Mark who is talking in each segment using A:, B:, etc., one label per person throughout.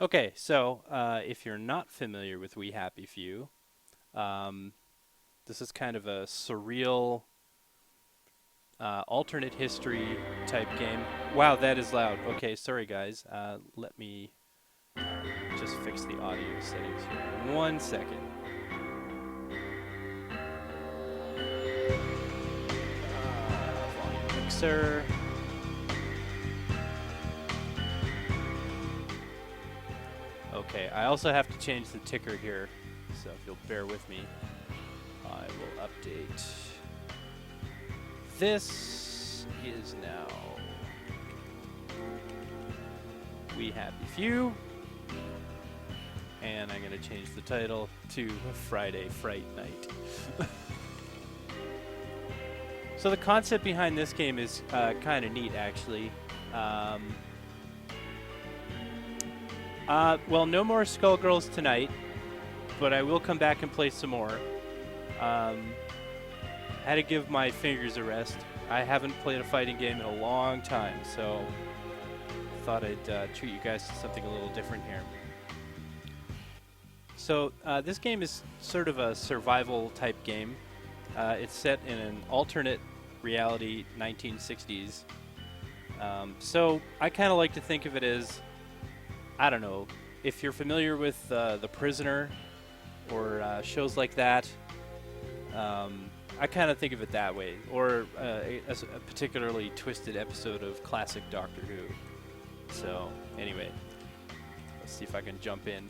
A: Okay, so if you're not familiar with We Happy Few, um, this is kind of a surreal alternate history type game. Wow, that is loud. Okay, sorry guys. Let me just fix the audio settings here. 1 second. Volume mixer. Okay, I also have to change the ticker here, so if you'll bear with me, I will update. This is now We Happy Few, and I'm going to change the title to Friday Fright Night. So the concept behind this game is kind of neat, actually. Um, well, no more Skullgirls tonight, but I will come back and play some more. Um, had to give my fingers a rest. I haven't played a fighting game in a long time, so thought I'd treat you guys to something a little different here. So this game is sort of a survival type game. It's set in an alternate reality 1960s. So I kind of like to think of it as, I don't know, if you're familiar with The Prisoner or shows like that, I kind of think of it that way. Or a particularly twisted episode of classic Doctor Who. So anyway, let's see if I can jump in.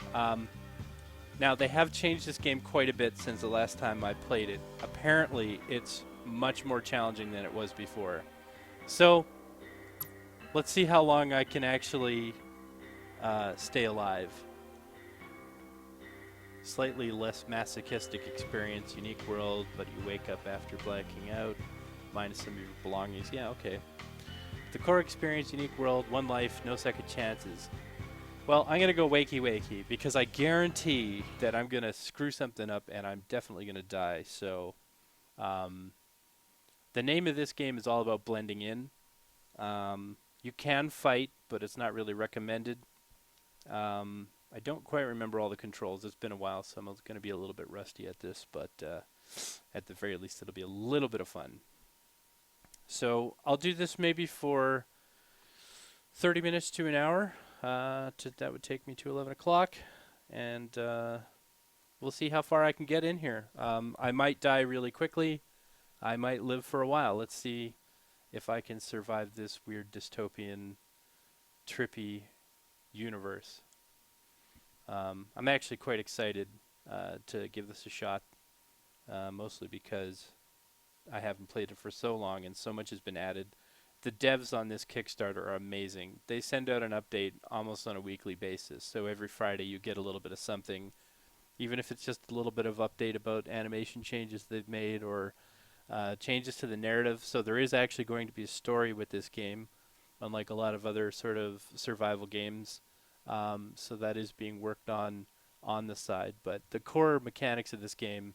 A: Now, they have changed this game quite a bit since the last time I played it. Apparently, it's much more challenging than it was before. So, let's see how long I can actually stay alive. Slightly less masochistic experience, unique world, but you wake up after blacking out, minus some of your belongings. Yeah, okay. The core experience, unique world, one life, no second chances. Well, I'm going to go wakey wakey because I guarantee that I'm going to screw something up and I'm definitely going to die. So, um, the name of this game is all about blending in. You can fight, but it's not really recommended. I don't quite remember all the controls. It's been a while, so I'm going to be a little bit rusty at this, but at the very least, it'll be a little bit of fun. So, I'll do this maybe for 30 minutes to an hour. That would take me to 11 o'clock, and we'll see how far I can get in here. I might die really quickly. I might live for a while. Let's see if I can survive this weird dystopian, trippy universe. I'm actually quite excited to give this a shot, mostly because I haven't played it for so long and so much has been added. The devs on this Kickstarter are amazing. They send out an update almost on a weekly basis. So every Friday you get a little bit of something, even if it's just a little bit of update about animation changes they've made or changes to the narrative. So there is actually going to be a story with this game, unlike a lot of other sort of survival games. So that is being worked on the side. But the core mechanics of this game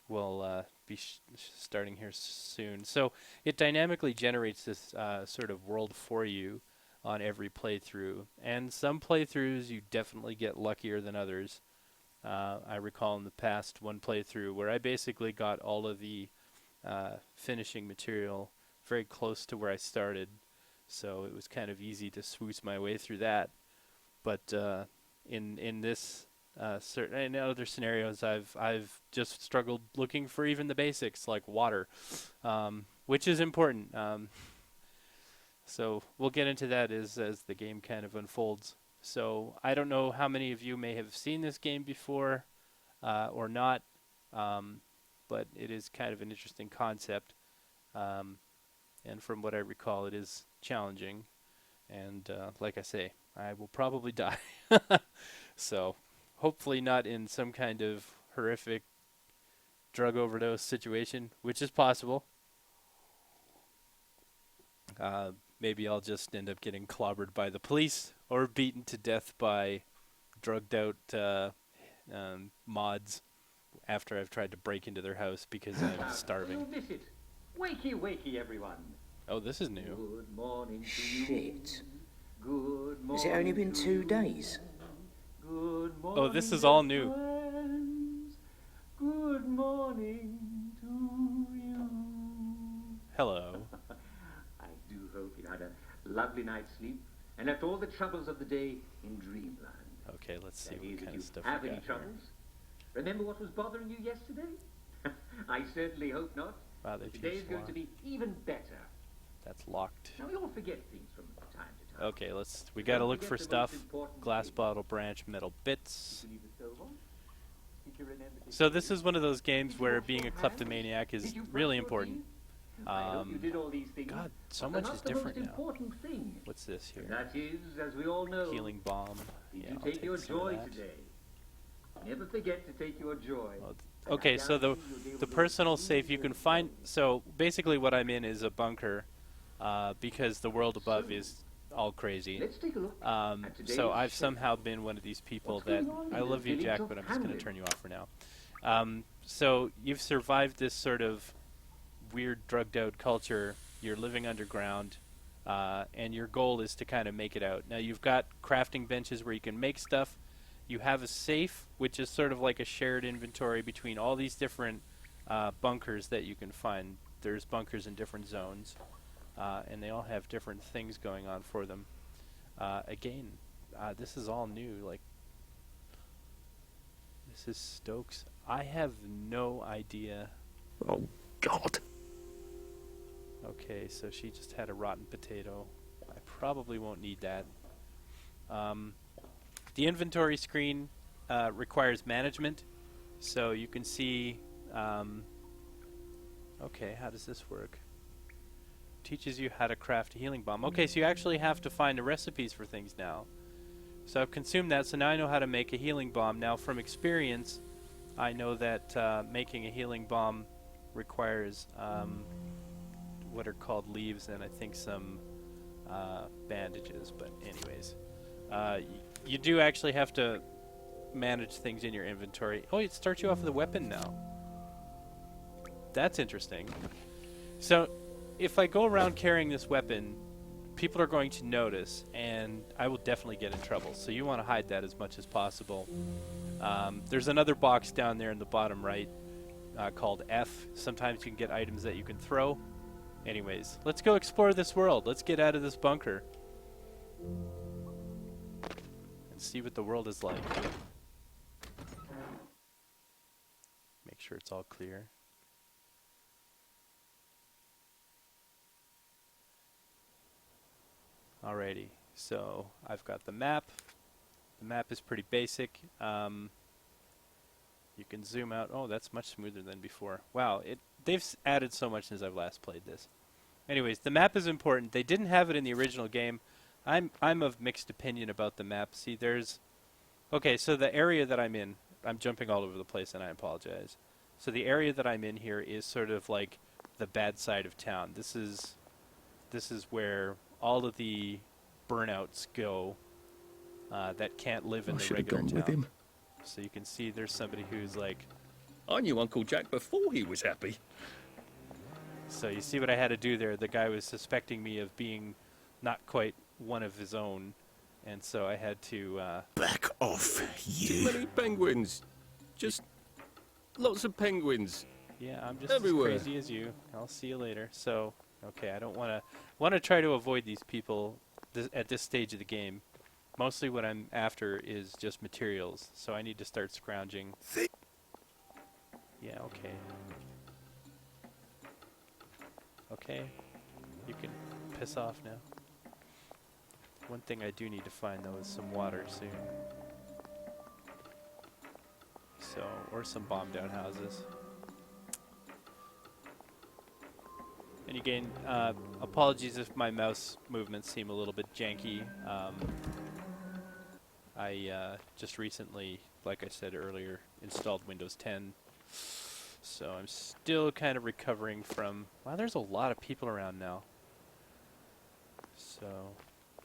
A: will be starting here soon. So it dynamically generates this sort of world for you on every playthrough. And some playthroughs you definitely get luckier than others. I recall in the past one playthrough where I basically got all of the finishing material very close to where I started. So it was kind of easy to swoosh my way through that. But in this certain in other scenarios, I've just struggled looking for even the basics like water, which is important. So we'll get into that as the game kind of unfolds. So I don't know how many of you may have seen this game before or not, but it is kind of an interesting concept. Um, and from what I recall, it is challenging. And like I say, I will probably die. So hopefully not in some kind of horrific drug overdose situation, which is possible. Uh, Maybe I'll just end up getting clobbered by the police or beaten to death by drugged out mods after I've tried to break into their house because I'm starving.
B: You'll miss it. Wakey, wakey, everyone.
A: Oh, this is new.
B: Good morning to you.
C: Shit.
B: Good
C: This Has it only been 2 days?
B: Good morning.
A: Oh, this is all new.
B: Friends. Good morning to you.
A: Hello.
B: I do hope you had a lovely night's sleep and left all the troubles of the day in dreamland.
A: Okay, let's see
B: That
A: what
B: is,
A: kind
B: if
A: of
B: you
A: stuff
B: have
A: we
B: any
A: got here.
B: troubles. Remember what was bothering you yesterday? I certainly hope not.
A: Wow, they've
B: Today is
A: used
B: going
A: lock.
B: to be even better.
A: That's locked.
B: Now we all forget things from time to time.
A: Okay, we
B: But
A: gotta
B: don't
A: look for
B: forget the most
A: stuff.
B: important
A: Glass
B: thing.
A: bottle, branch, metal bits.
B: Did you leave the stove on? Did you remember to
A: So
B: eat?
A: this is one of those games
B: Did you
A: where
B: wash
A: being a
B: your hands?
A: kleptomaniac is
B: Did you brush
A: really
B: your
A: important.
B: teeth? I hope you did all these things.
A: God, so
B: but they're
A: much
B: not
A: is
B: the
A: different
B: most
A: now.
B: important thing.
A: What's this here?
B: And that is, as we all know,
A: Healing bomb.
B: did
A: Yeah,
B: you
A: I'll
B: take
A: take
B: your
A: some of
B: joy
A: that.
B: today? Never forget to take your joy.
A: Well,
B: And I
A: okay, so
B: guarantee you'll be able
A: the
B: to
A: personal
B: really
A: safe you
B: do
A: can
B: it
A: find.
B: well.
A: So basically, what I'm in is a bunker, because the world above is all crazy.
B: Let's take a look at today's
A: So I've
B: schedule.
A: somehow been one of these people
B: What's
A: that
B: going on in
A: I
B: the
A: love you,
B: village
A: Jack,
B: of
A: but I'm just going to
B: Hamlin?
A: turn you off for now. So you've survived this sort of weird, drugged-out culture. You're living underground, and your goal is to kind of make it out. Now you've got crafting benches where you can make stuff. You have a safe, which is sort of like a shared inventory between all these different bunkers that you can find. There's bunkers in different zones, and they all have different things going on for them. Again, this is all new. Like, this is Stokes. I have no idea.
D: Oh, God.
A: Okay, so she just had a rotten potato. I probably won't need that. The inventory screen requires management, so you can see. Okay, how does this work? Teaches you how to craft a healing bomb. Okay, so you actually have to find the recipes for things now. So I've consumed that, so now I know how to make a healing bomb. Now, from experience, I know that making a healing bomb requires what are called leaves and I think some bandages. But anyways, you do actually have to manage things in your inventory. Oh, it starts you off with a weapon now. That's interesting. So if I go around carrying this weapon, people are going to notice, and I will definitely get in trouble. So you want to hide that as much as possible. There's another box down there in the bottom right called F. Sometimes you can get items that you can throw. Anyways, let's go explore this world. Let's get out of this bunker and see what the world is like. Make sure it's all clear. Alrighty, so I've got the map. The map is pretty basic. You can zoom out. Oh, that's much smoother than before. Wow, they've added so much since I've last played this. Anyways, the map is important. They didn't have it in the original game. I'm of mixed opinion about the map. See, okay, so the area that I'm in, I'm jumping all over the place and I apologize. So the area that I'm in here is sort of like the bad side of town. This is where all of the burnouts go that can't live in
D: I
A: the
D: should have
A: regular
D: gone
A: town.
D: with him.
A: So you can see there's somebody who's like,
D: I knew Uncle Jack before he was happy.
A: so you see what I had to do there. The guy was suspecting me of being not quite one of his own, and so I had to.
E: Back off,
D: Too
E: you.
D: many penguins. Just lots of penguins.
A: Yeah, I'm just
D: Everywhere.
A: as crazy as you. I'll see you later. So, okay, I don't want to try to avoid these people at this stage of the game. Mostly what I'm after is just materials, so I need to start scrounging. Yeah, okay. Okay, you can piss off now. One thing I do need to find, though, is some water soon. So, or some bombed out houses. And again, apologies if my mouse movements seem a little bit janky. I just recently, like I said earlier, installed Windows 10. So I'm still kind of recovering from... Wow, there's a lot of people around now. So,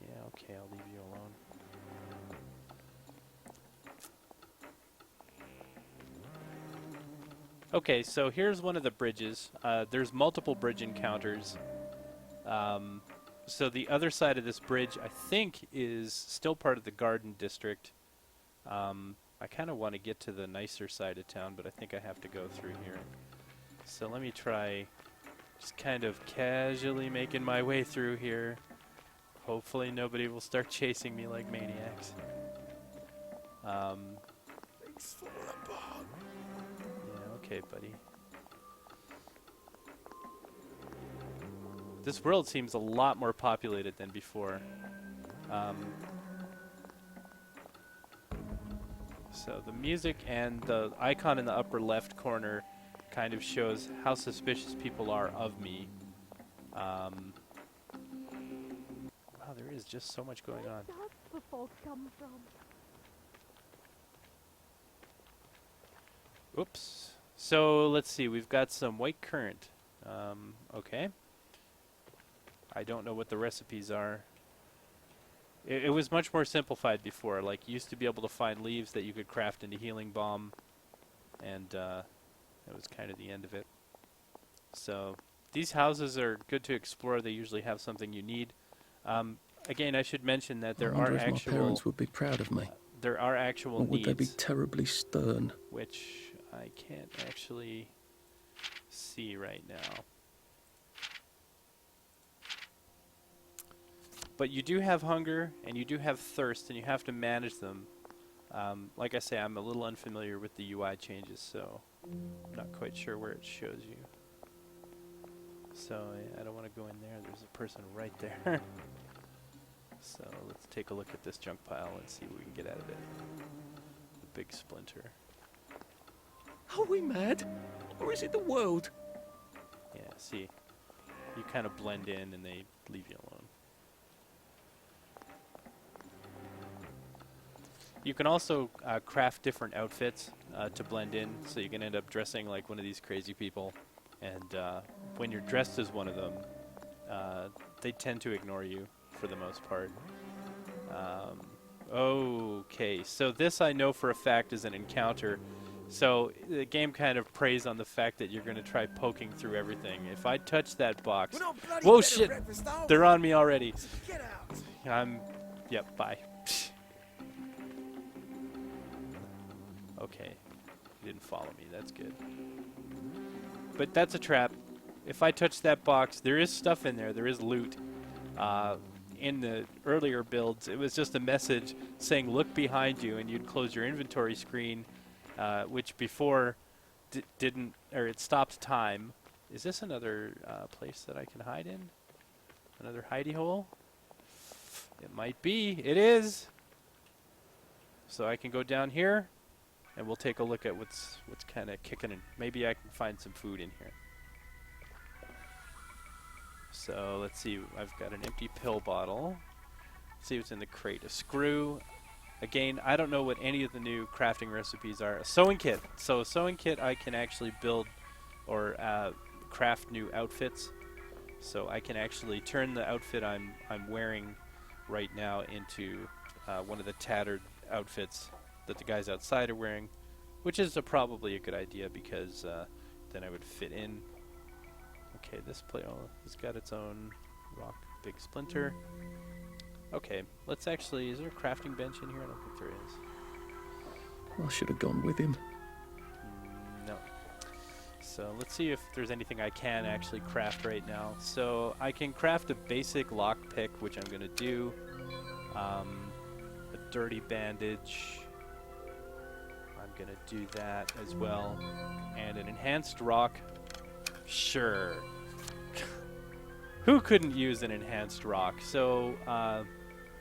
A: yeah, okay, I'll leave you alone. Okay, so here's one of the bridges. There's multiple bridge encounters. So the other side of this bridge, I think, is still part of the Garden District. I kind of want to get to the nicer side of town, but I think I have to go through here. So let me try just kind of casually making my way through here. Hopefully nobody will start chasing me like maniacs. Yeah, okay, buddy. This world seems a lot more populated than before. So the music and the icon in the upper left corner kind of shows how suspicious people are of me. Wow, there is just so much going on.
E: Where does the fog come from?
A: Oops. So let's see, we've got some white currant. Okay. I don't know what the recipes are. It was much more simplified before. Like, you used to be able to find leaves that you could craft into healing balm, and that was kind of the end of it. So these houses are good to explore. They usually have something you need. Again, I should mention that there
D: I wonder
A: are
D: if my
A: actual
D: parents would be proud of me.
A: there are actual
D: Or would they be
A: needs,
D: terribly stern?
A: which I can't actually see right now. But you do have hunger, and you do have thirst, and you have to manage them. Like I say, I'm a little unfamiliar with the UI changes, so I'm not quite sure where it shows you. So I don't want to go in there. There's a person right there. So let's take a look at this junk pile and see what we can get out of it. The big splinter.
D: Are we mad? Or is it the world?
A: Yeah, see. You kind of blend in, and they leave you alone. You can also craft different outfits to blend in, so you can end up dressing like one of these crazy people. And when you're dressed as one of them, they tend to ignore you for the most part. Okay, so this I know for a fact is an encounter. So the game kind of preys on the fact that you're going to try poking through everything. If I touch that box... Whoa, shit! They're on me already.
F: Get out.
A: Yep, bye. Okay, you didn't follow me, that's good. But that's a trap. If I touch that box, there is stuff in there, there is loot. In the earlier builds, it was just a message saying look behind you, and you'd close your inventory screen, which before didn't, or it stopped time. Is this another place that I can hide in? Another hidey hole? It might be, it is! So I can go down here, and we'll take a look at what's kind of kicking in. Maybe I can find some food in here. So let's see, I've got an empty pill bottle. Let's see what's in the crate. A screw. Again, I don't know what any of the new crafting recipes are. A sewing kit. So a sewing kit, I can actually build or craft new outfits. So I can actually turn the outfit I'm wearing right now into one of the tattered outfits that the guys outside are wearing, which is probably a good idea because then I would fit in. Okay, this it's got its own rock big splinter. Okay, let's actually, is there a crafting bench in here? I don't think there is.
D: I should have gone with him.
A: No. So let's see if there's anything I can actually craft right now. So I can craft a basic lockpick, which I'm going to do. A dirty bandage. I'm going to do that as well. And an enhanced rock. Sure. Who couldn't use an enhanced rock? So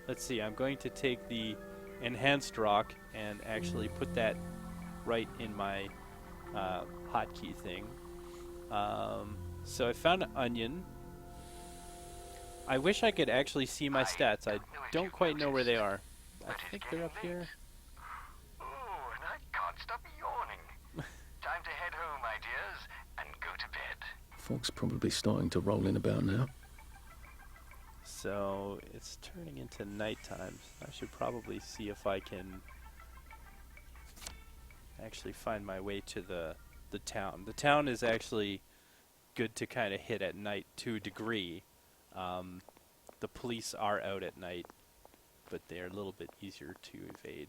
A: let's see. I'm going to take the enhanced rock and actually put that right in my hotkey thing. So I found an onion. I wish I could actually see my stats. I don't quite know where they are. I think they're up here.
F: Oh, and I can't stop yawning. Time to head home, my dears, and go to bed.
D: Fog's probably starting to roll in about now.
A: So it's turning into nighttime. I should probably see if I can actually find my way to the town. The town is actually good to kind of hit at night to a degree. the police are out at night, but they're a little bit easier to evade.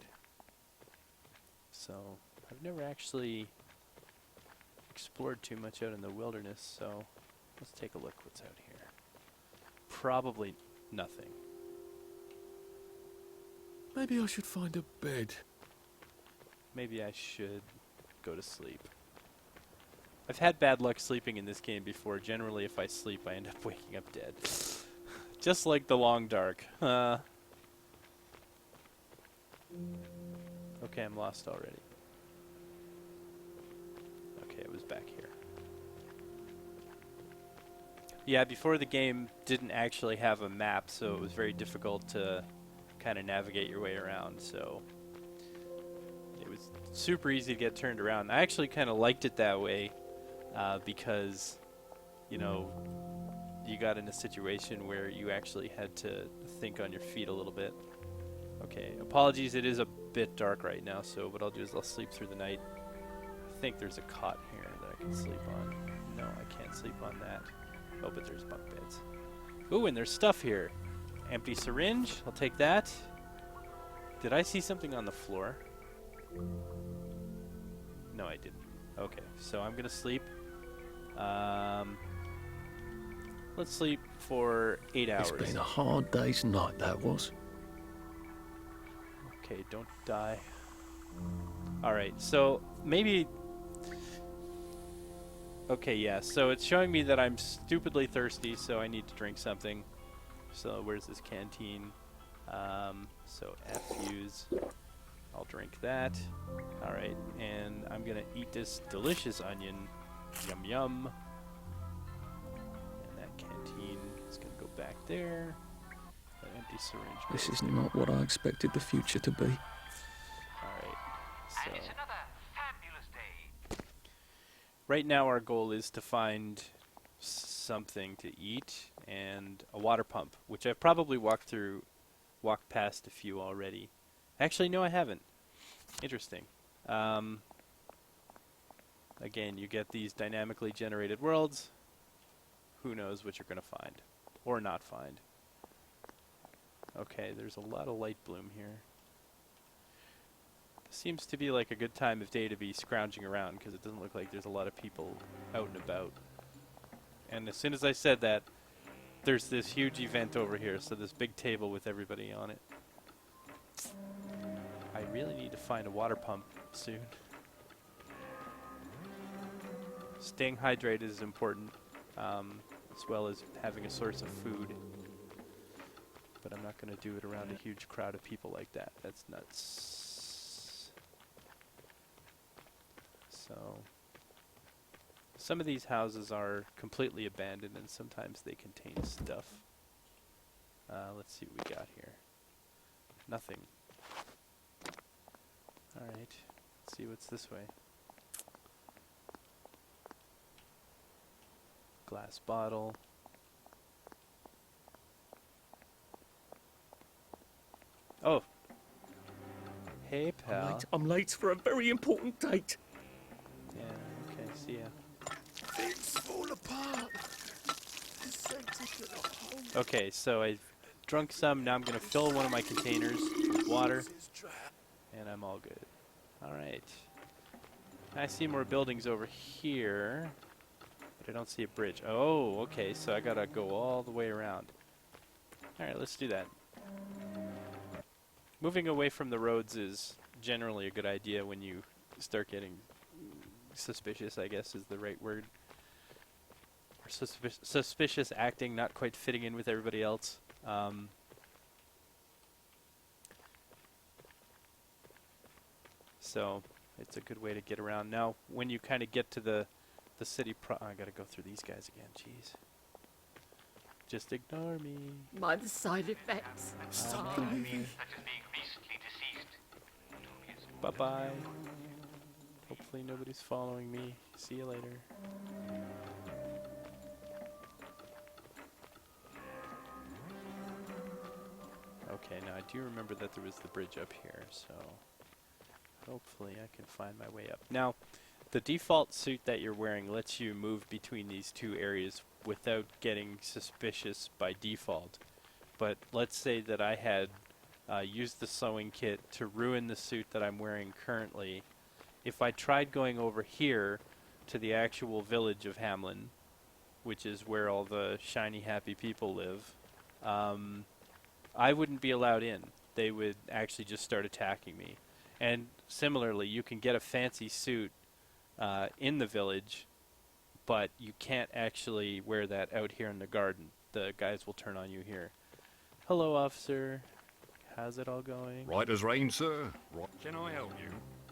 A: So I've never actually explored too much out in the wilderness, so let's take a look what's out here. Probably nothing.
D: Maybe I should find a bed.
A: Maybe I should go to sleep. I've had bad luck sleeping in this game before. Generally, if I sleep, I end up waking up dead. Just like the Long Dark. Okay, I'm lost already. Okay, it was back here. Yeah, before the game didn't actually have a map, so it was very difficult to kind of navigate your way around, so it was super easy to get turned around. I actually kind of liked it that way because, you know, you got in a situation where you actually had to think on your feet a little bit. Okay, apologies, it is a bit dark right now, so what I'll do is I'll sleep through the night. I think there's a cot here that I can sleep on. No, I can't sleep on that. Oh, but there's bunk beds. Ooh, and there's stuff here. Empty syringe, I'll take that. Did I see something on the floor? No, I didn't. Okay, so I'm gonna sleep. Let's sleep for 8 hours.
D: It's been a hard day's night, that was.
A: Okay, don't die. Alright, so maybe... Okay, yeah, so it's showing me that I'm stupidly thirsty, so I need to drink something. So where's this canteen? So Fuse. I'll drink that. Alright, and I'm gonna eat this delicious onion. Yum yum. And that canteen is gonna go back there. That empty syringe.
D: This is not what I expected the future to be.
A: Alright, so...
F: And it's another fabulous day.
A: Right now our goal is to find something to eat and a water pump, which I've probably walked past a few already. Actually, no, I haven't. Interesting. Again, you get these dynamically generated worlds. Who knows what you're going to find or not find. Okay, there's a lot of light bloom here. Seems to be like a good time of day to be scrounging around because it doesn't look like there's a lot of people out and about. And as soon as I said that, there's this huge event over here, so this big table with everybody on it. I really need to find a water pump soon. Staying hydrated is important, as well as having a source of food. But I'm not going to do it around a huge crowd of people like that. That's nuts. So, some of these houses are completely abandoned and sometimes they contain stuff. Let's see what we got here. Nothing. Alright, let's see what's this way. Glass bottle. Oh! Hey, pal.
D: I'm late for a very important date.
A: Yeah, okay, see ya.
D: Things fall apart.
A: Okay, so I've drunk some, now I'm gonna fill one of my containers with water, and I'm all good. Alright. I see more buildings over here, but I don't see a bridge. Oh, okay, so I gotta go all the way around. Alright, let's do that. Moving away from the roads is generally a good idea when you start getting suspicious, I guess is the right word. Or suspicious acting, not quite fitting in with everybody else. So it's a good way to get around. Now, when you kind of get to the city I gotta go through these guys again, jeez. Just ignore me.
E: By the side effects.
F: Such as being recently deceased.
A: Bye-bye. Hopefully nobody's following me. See you later. Okay, now I do remember that there was the bridge up here, so hopefully I can find my way up. Now, the default suit that you're wearing lets you move between these two areas without getting suspicious by default. but let's say that I had used the sewing kit to ruin the suit that I'm wearing currently. If I tried going over here to the actual village of Hamlin, which is where all the shiny, happy people live, I wouldn't be allowed in. They would actually just start attacking me. And similarly, you can get a fancy suit in the village, but you can't actually wear that out here in the garden. The guys will turn on you here. Hello, officer. How's it all going?
G: Right as rain, sir. Right.
D: Can I help you?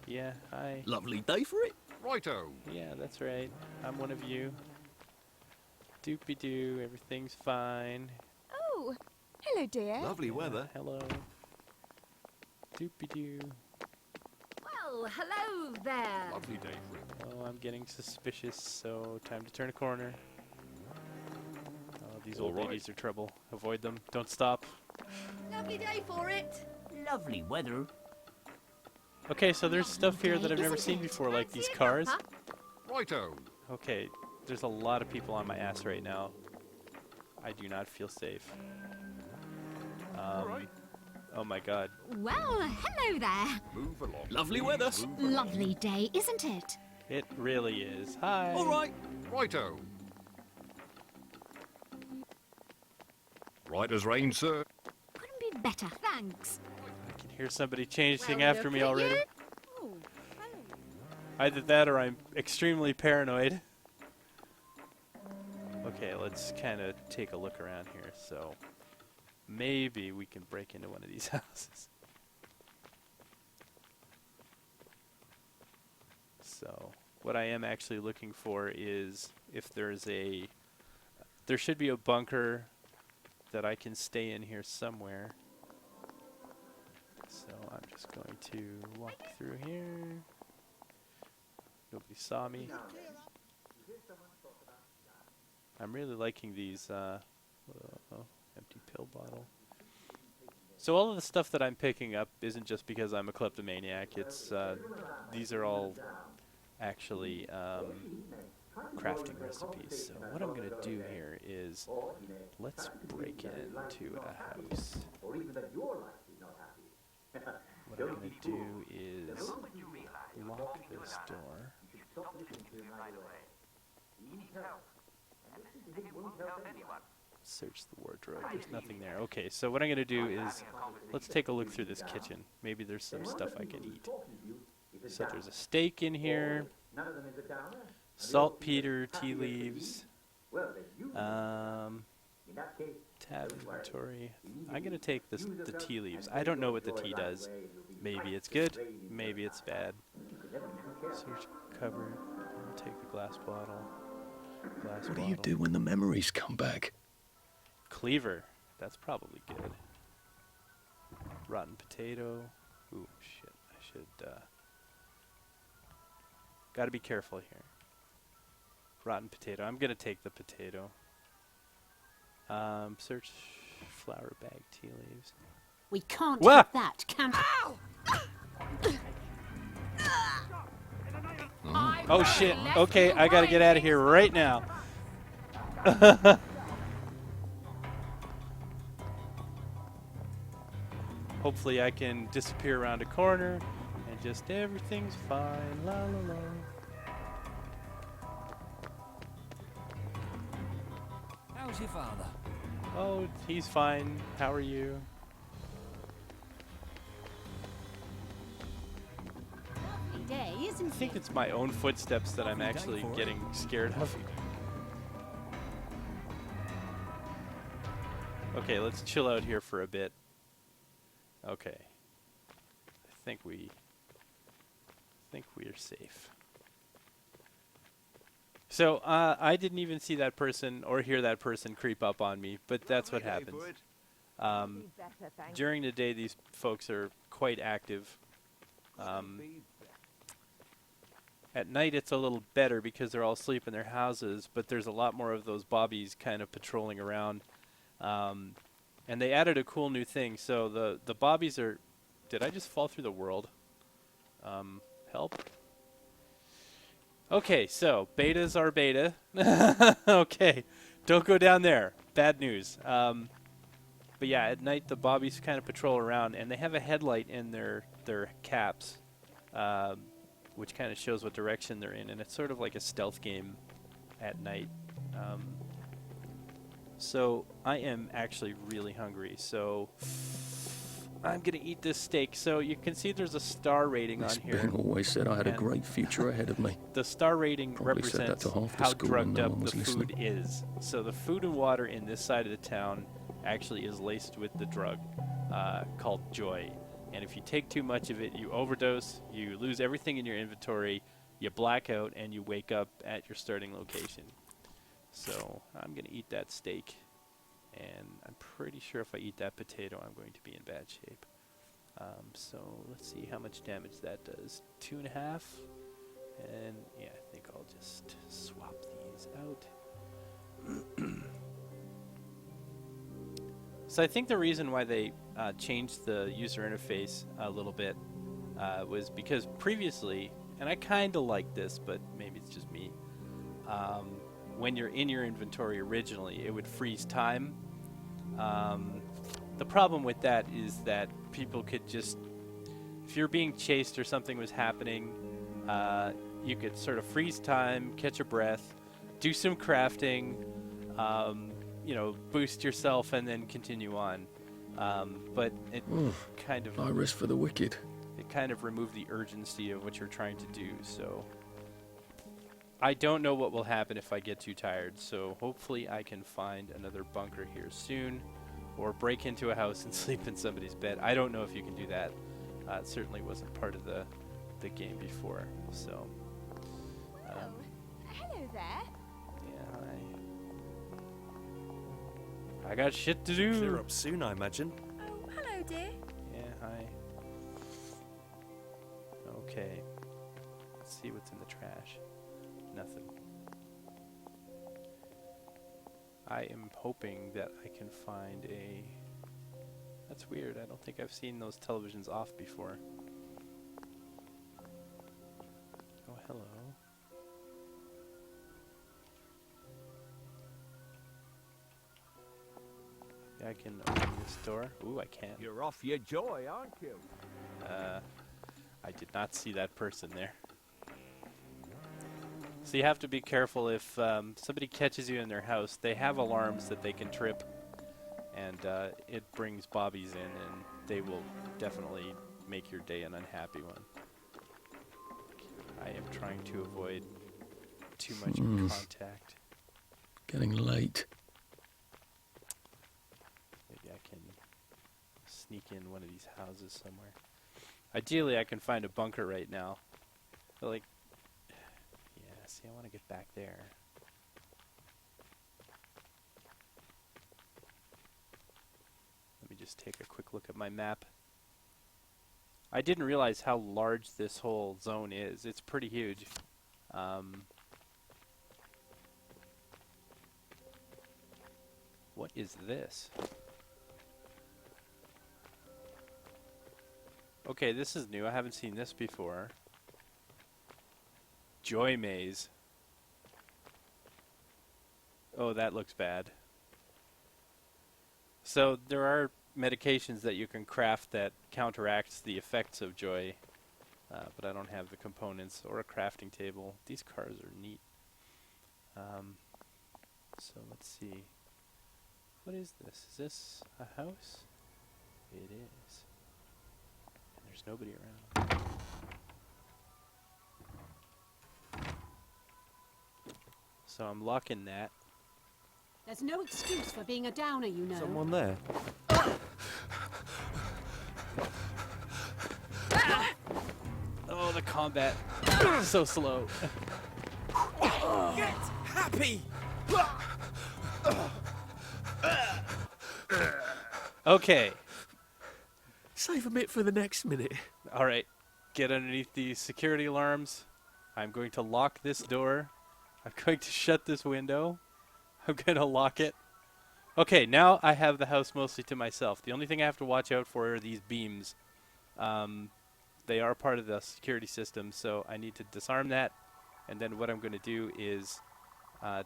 A: Yeah, hi.
D: Lovely day for it.
G: Righto.
A: Yeah, that's right. I'm one of you. Doopy-doo, everything's fine.
H: Oh, hello, dear.
I: Lovely weather.
A: Hello. Doopy-doo.
E: Well, hello there.
G: Lovely day for it.
A: Oh, I'm getting suspicious, so time to turn a corner. Oh, these old
G: All right.
A: ladies are trouble. Avoid them. Don't stop.
E: Lovely day for it.
C: Lovely weather.
A: Okay, so there's stuff here that I've never
E: Isn't
A: seen
E: it?
A: before, like
E: Fancy
A: these
E: a
A: cars.
E: cuppa?
G: Righto.
A: Okay, there's a lot of people on my ass right now. I do not feel safe.
G: Alright.
A: Oh my god.
E: Well, hello there.
G: Move along.
D: Lovely
G: please.
D: weather.
G: Move along.
E: Lovely day, isn't it?
A: It really is. Hi.
D: All right.
G: Righto. Right as rain, sir.
E: Couldn't be better, thanks.
A: I can hear somebody chasing
E: Well,
A: after me
E: look at
A: already.
E: you. Oh, hello.
A: Either that or I'm extremely paranoid. Okay, let's kind of take a look around here. So maybe we can break into one of these houses. So what I am actually looking for is if there's a... There should be a bunker that I can stay in here somewhere. So I'm just going to walk through here. Nobody saw me. I'm really liking these empty pill bottle. So all of the stuff that I'm picking up isn't just because I'm a kleptomaniac. It's these are all actually crafting recipes. So what I'm gonna do here is let's break into a house. What I'm gonna do is lock this door. Search the wardrobe. There's nothing there. Okay, so what I'm gonna do is let's take a look through this kitchen. Maybe there's some stuff I can eat. So there's a steak in here, saltpeter, tea leaves, tab inventory. I'm gonna take the tea leaves. I don't know what the tea does. Maybe it's good, maybe it's bad. Search cupboard. I'll take the glass bottle. Glass
I: What do
A: bottle.
I: you do when the memories come back?
A: Cleaver. That's probably good. Rotten potato. Ooh, shit. I should, gotta be careful here. Rotten potato. I'm gonna take the potato. Search flour bag tea leaves.
E: We can't
A: Wah!
E: have that, can
A: Oh shit. Okay, I gotta get out of here right now. Hopefully I can disappear around a corner and just everything's fine. La la la.
D: How's your father?
A: Oh, he's fine. How are you?
E: Lovely day, isn't
A: I think
E: it?
A: it's my own footsteps that I'm
D: Lovely day
A: actually
D: for it.
A: getting scared of. Okay, let's chill out here for a bit. Okay. I think we are safe. So, I didn't even see that person or hear that person creep up on me, but that's what happens. During the day, these folks are quite active. At night, it's a little better because they're all asleep in their houses, but there's a lot more of those bobbies kind of patrolling around. And they added a cool new thing. So the bobbies are... Did I just fall through the world? Help? Okay, so betas are beta. Okay, don't go down there. Bad news. But yeah, at night the bobbies kind of patrol around, and they have a headlight in their caps, which kind of shows what direction they're in, and it's sort of like a stealth game at night. So I am actually really hungry, so I'm gonna eat this steak. So you can see there's a star rating
I: Miss
A: on here.
I: Ben always said I had a
A: And
I: great future ahead of me.
A: The star rating
I: Probably said that
A: represents
I: to half the
A: how
I: school
A: drugged
I: and no
A: up
I: one was
A: the
I: listening.
A: food is. So the food and water in this side of the town actually is laced with the drug called Joy. And if you take too much of it, you overdose, you lose everything in your inventory, you black out, and you wake up at your starting location. So I'm going to eat that steak. And I'm pretty sure if I eat that potato, I'm going to be in bad shape. So let's see how much damage that does. 2.5. And yeah, I think I'll just swap these out. So I think the reason why they changed the user interface a little bit was because previously, and I kind of like this, but maybe it's just me, when you're in your inventory originally, it would freeze time. The problem with that is that people could just, if you're being chased or something was happening, you could sort of freeze time, catch a breath, do some crafting, you know, boost yourself, and then continue on. But it kind of
I: I risk for the wicked.
A: it kind of removed the urgency of what you're trying to do. So I don't know what will happen if I get too tired. So hopefully I can find another bunker here soon, or break into a house and sleep in somebody's bed. I don't know if you can do that. It certainly wasn't part of the game before. So
H: Hello there.
A: yeah, I got shit to do.
C: Clear up soon, I imagine.
H: Oh, hello, dear.
A: Yeah, hi. Okay. Let's see what's in the trash. Nothing. I am hoping that I can find a... That's weird. I don't think I've seen those televisions off before. Oh, hello. Yeah, I can open this door. Ooh, I can.
D: You're off your joy, aren't you?
A: I did not see that person there. So you have to be careful if somebody catches you in their house. They have alarms that they can trip, and it brings bobbies in, and they will definitely make your day an unhappy one. I am trying to avoid too much contact.
I: Getting late.
A: Maybe I can sneak in one of these houses somewhere. Ideally, I can find a bunker right now. But like, yeah, see, I want to get back there. Let me just take a quick look at my map. I didn't realize how large this whole zone is. It's pretty huge. What is this? Okay, this is new. I haven't seen this before. Joy Maze. Oh, that looks bad. So there are medications that you can craft that counteracts the effects of joy, but I don't have the components or a crafting table. These cars are neat. So let's see. What is this? Is this a house? It is. And there's nobody around. So I'm locking that.
E: There's no excuse for being a downer, you know.
C: Someone there.
A: Oh, the combat. So slow.
C: Get happy!
A: Okay.
C: Save a bit for the next minute.
A: All right. Get underneath the security alarms. I'm going to lock this door. I'm going to shut this window. I'm going to lock it. Okay, now I have the house mostly to myself. The only thing I have to watch out for are these beams. They are part of the security system, so I need to disarm that. And then what I'm going to do is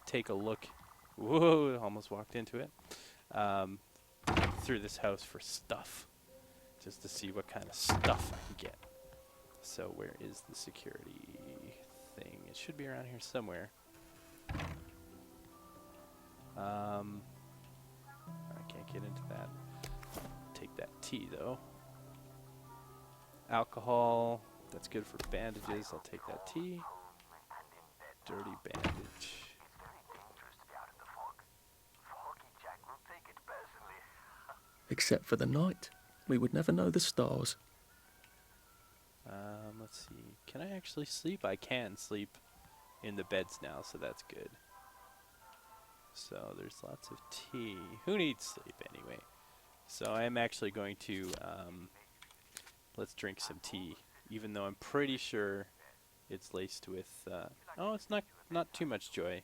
A: take a look. Whoa, almost walked into it. through this house for stuff, just to see what kind of stuff I can get. So where is the security thing? It should be around here somewhere. I can't get into that. Take that tea though. Alcohol, that's good for bandages. I'll take that tea. Dirty bandage.
I: Except for the night. We would never know the stars.
A: Let's see. Can I actually sleep? I can sleep in the beds now, so that's good. So there's lots of tea. Who needs sleep anyway? So I am actually going to, let's drink some tea, even though I'm pretty sure it's laced with, oh, it's not too much joy.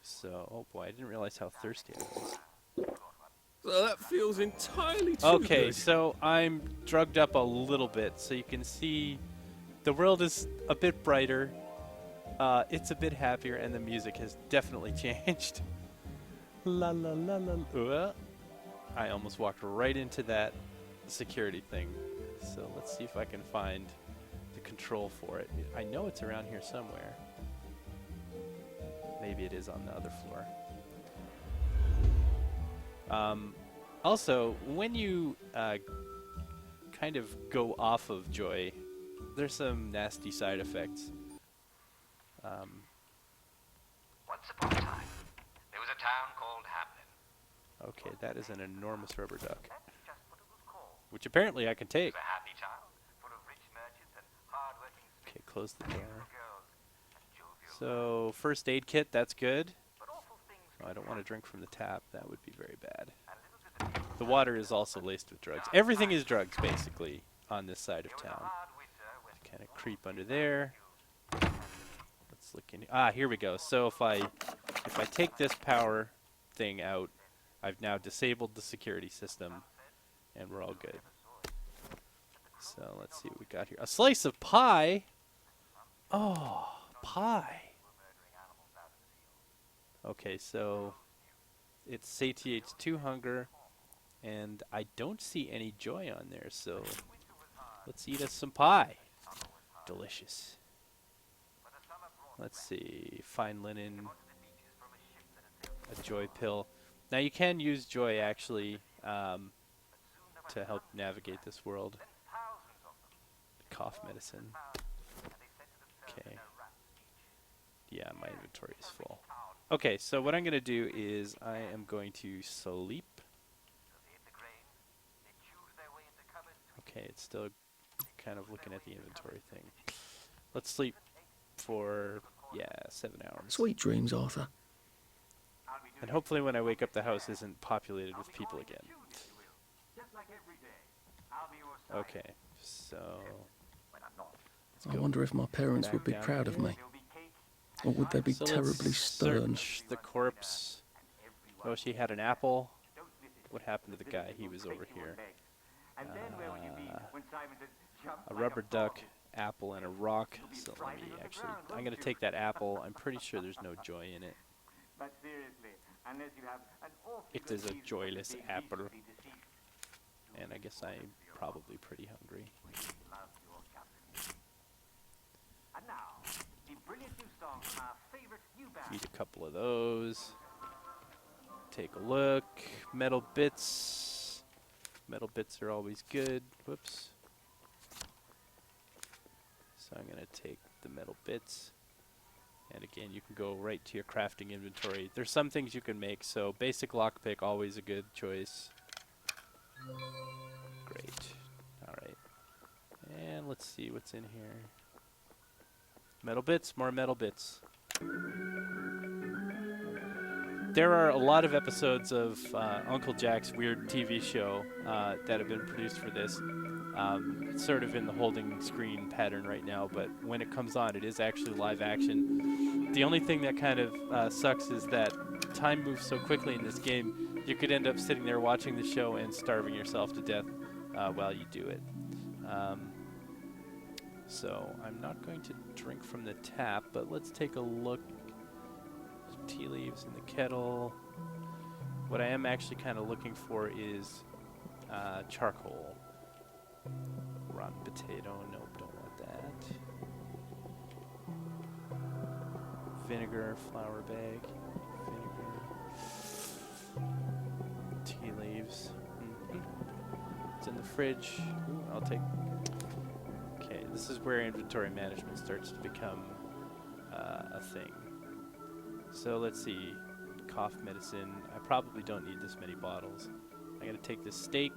A: So, oh boy, I didn't realize how thirsty I was.
C: So that feels entirely too
A: Okay,
C: good.
A: so I'm drugged up a little bit, so you can see the world is a bit brighter. It's a bit happier, and the music has definitely changed. La la la la. I almost walked right into that security thing. So let's see if I can find the control for it. I know it's around here somewhere. Maybe it is on the other floor. Also, when you kind of go off of joy, there's some nasty side effects.
F: Once upon a time, there was a town called Hamlin.
A: Okay, that is an enormous rubber duck,
F: That's just what it was called.
A: which apparently I can take.
F: It was a happy town, full of rich merchants and hard-working
A: Okay, close the door.
F: girls and jovial.
A: So, first aid kit, that's good.
F: But awful things
A: Oh, I don't want to drink from the tap. That would be very bad.
F: and little did it
A: The water is also laced with drugs. Everything is drugs, basically, on this side of town.
F: hard winter when
A: Kind of creep under there. Let's look in. Ah, here we go. So if I take this power thing out, I've now disabled the security system, and we're all good. So let's see what we got here. A slice of pie. Oh, pie. Okay, so it satiates 2 hunger, and I don't see any joy on there. So let's eat us some pie. Delicious. Let's see. Fine linen. A joy pill. Now you can use joy actually to help navigate this world. Cough medicine. Okay. Yeah, my inventory is full. Okay, so what I'm going to do is I am going to sleep. Okay, it's still kind of looking at the inventory thing. Let's sleep for, yeah, 7 hours.
I: Sweet dreams, Arthur.
A: And hopefully when I wake up the house isn't populated with people again. Okay, so
I: I wonder if my parents
A: back
I: would be
A: down
I: proud of
A: here.
I: me. Or would they be
A: So
I: terribly
A: let's
I: stern?
A: search the corpse. Oh, she had an apple. What happened to the guy? He was over here. A rubber duck, apple, and a rock. So let me actually, I'm going to take that apple. I'm pretty sure there's no joy in it.
F: But seriously, unless you have an awful
A: It is a joyless apple. And I guess I'm probably pretty hungry.
F: And now, the brilliant new song from our favorite new band.
A: Eat a couple of those. Take a look. Metal bits. Metal bits are always good. Whoops. So I'm going to take the metal bits. And again, you can go right to your crafting inventory. There's some things you can make, so basic lockpick, always a good choice. Great. Alright. And let's see what's in here. Metal bits, more metal bits. There are a lot of episodes of Uncle Jack's weird TV show that have been produced for this. It's sort of in the holding screen pattern right now, but when it comes on, it is actually live action. The only thing that kind of sucks is that time moves so quickly in this game, you could end up sitting there watching the show and starving yourself to death while you do it. So I'm not going to drink from the tap, but let's take a look. Tea leaves in the kettle. What I am actually kind of looking for is charcoal. Rotten potato. Nope, don't want that. Vinegar, flour bag. Vinegar. Tea leaves. It's in the fridge. Ooh, I'll take. Okay, this is where inventory management starts to become a thing. So let's see. Cough medicine. I probably don't need this many bottles. I gotta take this steak.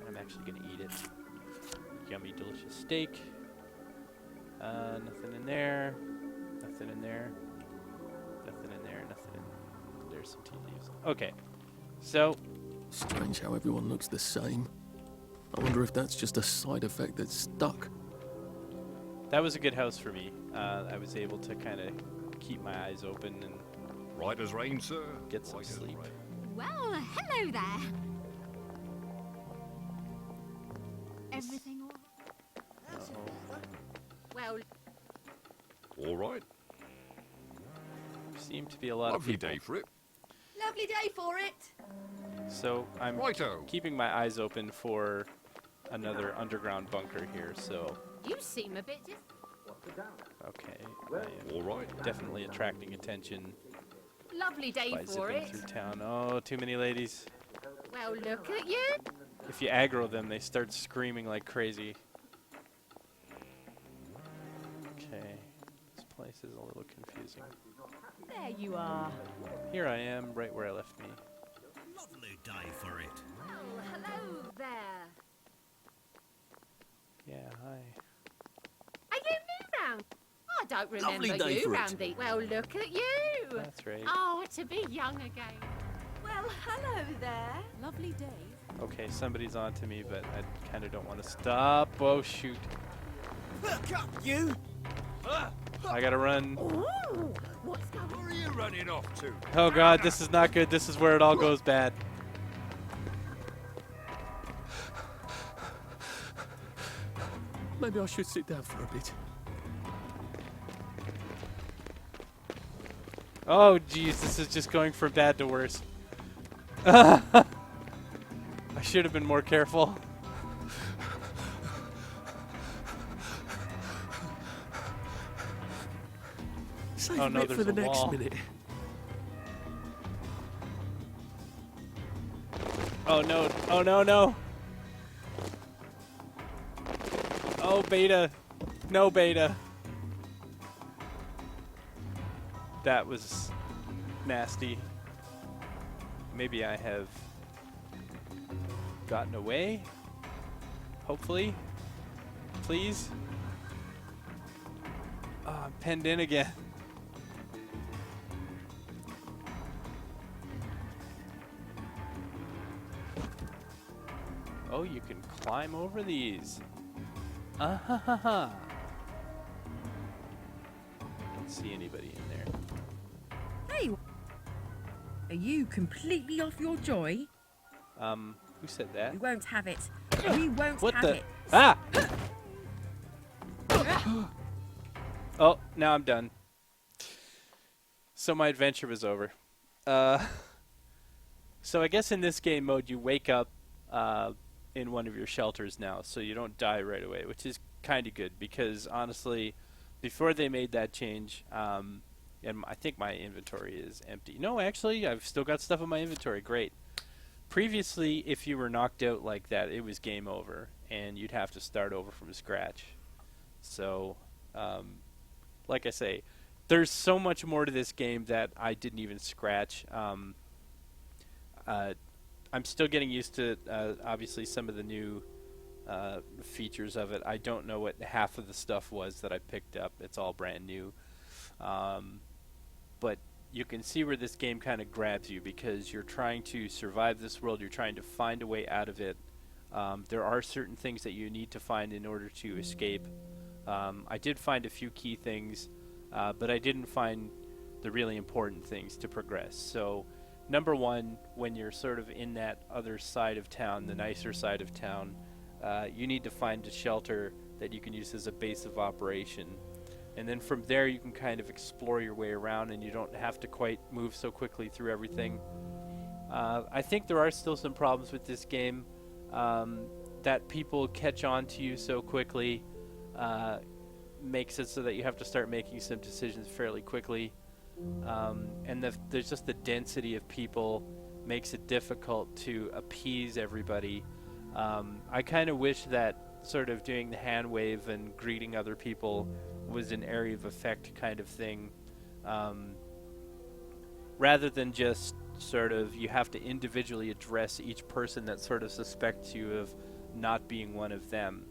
A: I'm actually gonna eat it. Yummy, delicious steak. Nothing in there. Nothing in there. Nothing in there. Nothing in. There's some tea leaves. Okay. So.
I: Strange how everyone looks the same. I wonder if that's just a side effect that's stuck.
A: That was a good house for me. I was able to kind of keep my eyes open and
G: Right as rain, sir.
A: get some
G: Right as
A: sleep.
G: rain.
H: Well, hello there. Everything all right?
A: Uh-oh.
H: Well,
G: All right.
A: Seem to be a lot
G: Lovely
A: of people.
G: day for it.
H: lovely day for it.
A: So I'm
G: Righto.
A: keeping my eyes open for another underground bunker here. So
H: You seem a bit
A: okay, I am
G: All right.
A: definitely attracting attention
H: lovely day
A: by
H: for
A: zipping
H: it.
A: through town. Oh, too many ladies.
H: Well, look at you.
A: If you aggro them, they start screaming like crazy. Okay, this place is a little confusing.
H: There you are.
A: Here I am, right where I left me.
J: Lovely day for it.
H: Well, hello there.
A: Yeah, hi.
H: Are you new round? I don't
J: Lovely
H: remember
J: day
H: you
J: for it.
H: round the. Well, look at you.
A: That's right.
H: Oh, to be young again. Well, hello there. Lovely day.
A: Okay, somebody's on to me, but I kind of don't want to stop. Oh, shoot.
J: Look up, you!
A: I gotta run.
H: Ooh, what's going
G: Where are you running off to?
A: Oh, God, this is not good. This is where it all goes bad.
I: Maybe I should sit down for a bit.
A: Oh, geez, this is just going from bad to worse. I should have been more careful.
I: Save
A: Oh,
I: a
A: no,
I: bit for
A: there's
I: the
A: a
I: next
A: wall.
I: minute.
A: Oh, no. Oh, no, no. Oh, beta. No, beta. That was nasty. Maybe I have gotten away. Hopefully. Please. Oh, I'm penned in again. Oh, you can climb over these. Ah-ha-ha-ha. Don't see anybody in there.
K: Hey, are you completely off your joy?
A: Who said that?
K: We won't have it. We won't
A: What
K: have
A: the?
K: it.
A: Ah! Oh, now I'm done. So my adventure was over. So I guess in this game mode you wake up in one of your shelters now, so you don't die right away, which is kind of good because honestly, before they made that change, and I think my inventory is empty. No, actually, I've still got stuff in my inventory. Great. Previously, if you were knocked out like that, it was game over, and you'd have to start over from scratch. So, like I say, there's so much more to this game that I didn't even scratch. I'm still getting used to, obviously, some of the new features of it. I don't know what half of the stuff was that I picked up. It's all brand new. But you can see where this game kind of grabs you because you're trying to survive this world. You're trying to find a way out of it. There are certain things that you need to find in order to escape. I did find a few key things, but I didn't find the really important things to progress. So, number one, when you're sort of in that other side of town, the nicer side of town, you need to find a shelter that you can use as a base of operation. and then from there you can kind of explore your way around, and you don't have to quite move so quickly through everything. I think there are still some problems with this game, that people catch on to you so quickly makes it so that you have to start making some decisions fairly quickly, and there's just the density of people makes it difficult to appease everybody. I kind of wish that sort of doing the hand wave and greeting other people was an area of effect kind of thing, rather than just sort of you have to individually address each person that sort of suspects you of not being one of them.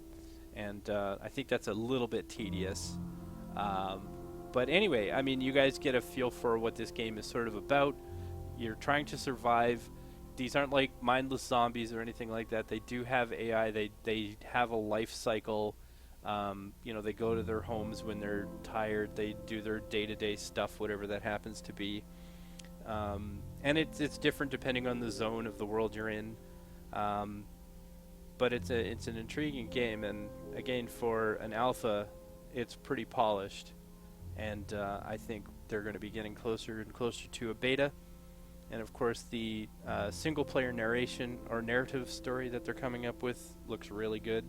A: And I think that's a little bit tedious. But anyway, I mean, you guys get a feel for what this game is sort of about. You're trying to survive. These aren't like mindless zombies or anything like that. They do have AI. They have a life cycle. You know, they go to their homes when they're tired. They do their day-to-day stuff, whatever that happens to be. And it's different depending on the zone of the world you're in. But it's an intriguing game, and again, for an alpha, it's pretty polished. And I think they're going to be getting closer and closer to a beta. And of course, the single-player narration or narrative story that they're coming up with looks really good.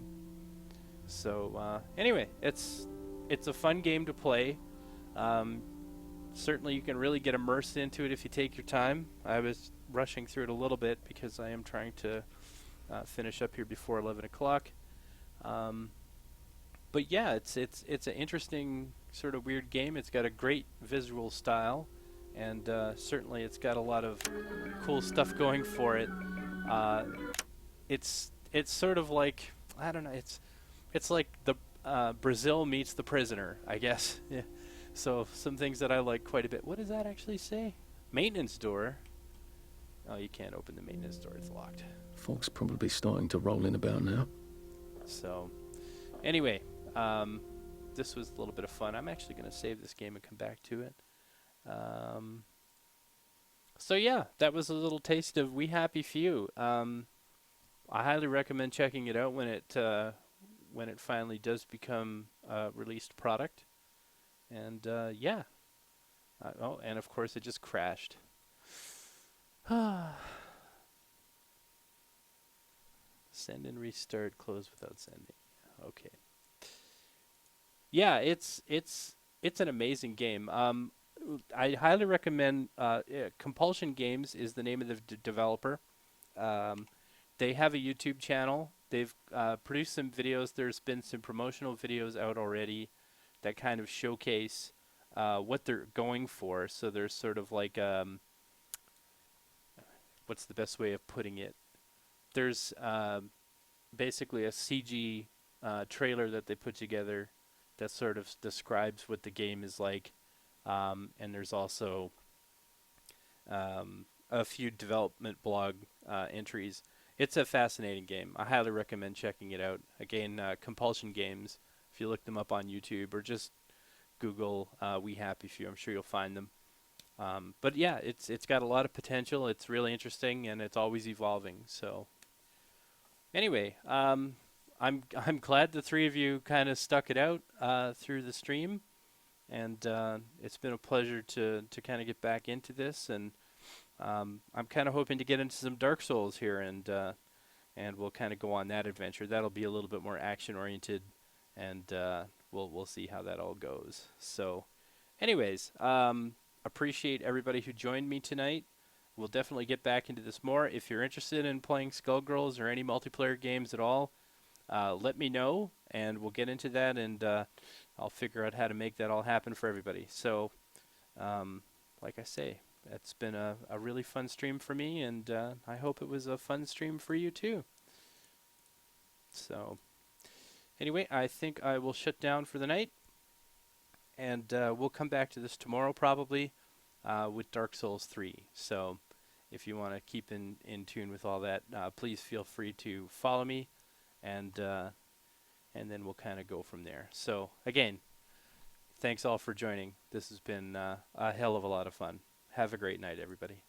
A: So anyway, it's a fun game to play. Certainly, you can really get immersed into it if you take your time. I was rushing through it a little bit because I am trying to finish up here before 11 o'clock. But yeah, it's an interesting sort of weird game. It's got a great visual style, and certainly it's got a lot of cool stuff going for it. It's sort of like, I don't know, it's like the Brazil meets The Prisoner, I guess. Yeah. So some things that I like quite a bit. What does that actually say? Maintenance door. Oh, you can't open the maintenance door. It's locked.
I: Fog's probably starting to roll in about now.
A: So anyway, this was a little bit of fun. I'm actually going to save this game and come back to it. So yeah, that was a little taste of We Happy Few. I highly recommend checking it out when it finally does become a released product. And yeah. Oh, and of course it just crashed. Send and restart, close without sending. Okay. Yeah, it's an amazing game. I highly recommend Compulsion Games is the name of the developer. They have a YouTube channel. They've produced some videos. There's been some promotional videos out already that kind of showcase what they're going for. So there's sort of like, what's the best way of putting it? There's basically a CG trailer that they put together that sort of describes what the game is like. And there's also a few development blog entries. It's a fascinating game. I highly recommend checking it out. Again, Compulsion Games. If you look them up on YouTube or just Google We Happy Few, I'm sure you'll find them. But yeah, it's got a lot of potential. It's really interesting, and it's always evolving. So anyway, I'm glad the three of you kind of stuck it out through the stream, and it's been a pleasure to kind of get back into this. And I'm kind of hoping to get into some Dark Souls here, and we'll kind of go on that adventure. That'll be a little bit more action oriented, and we'll see how that all goes. So, anyways, appreciate everybody who joined me tonight. We'll definitely get back into this more. If you're interested in playing Skullgirls or any multiplayer games at all, let me know, and we'll get into that, and I'll figure out how to make that all happen for everybody. So, like I say, it's been a really fun stream for me, and I hope it was a fun stream for you too. So, anyway, I think I will shut down for the night, and we'll come back to this tomorrow probably with Dark Souls 3. So if you want to keep in tune with all that, please feel free to follow me, and then we'll kind of go from there. So again, thanks all for joining. This has been a hell of a lot of fun. Have a great night, everybody.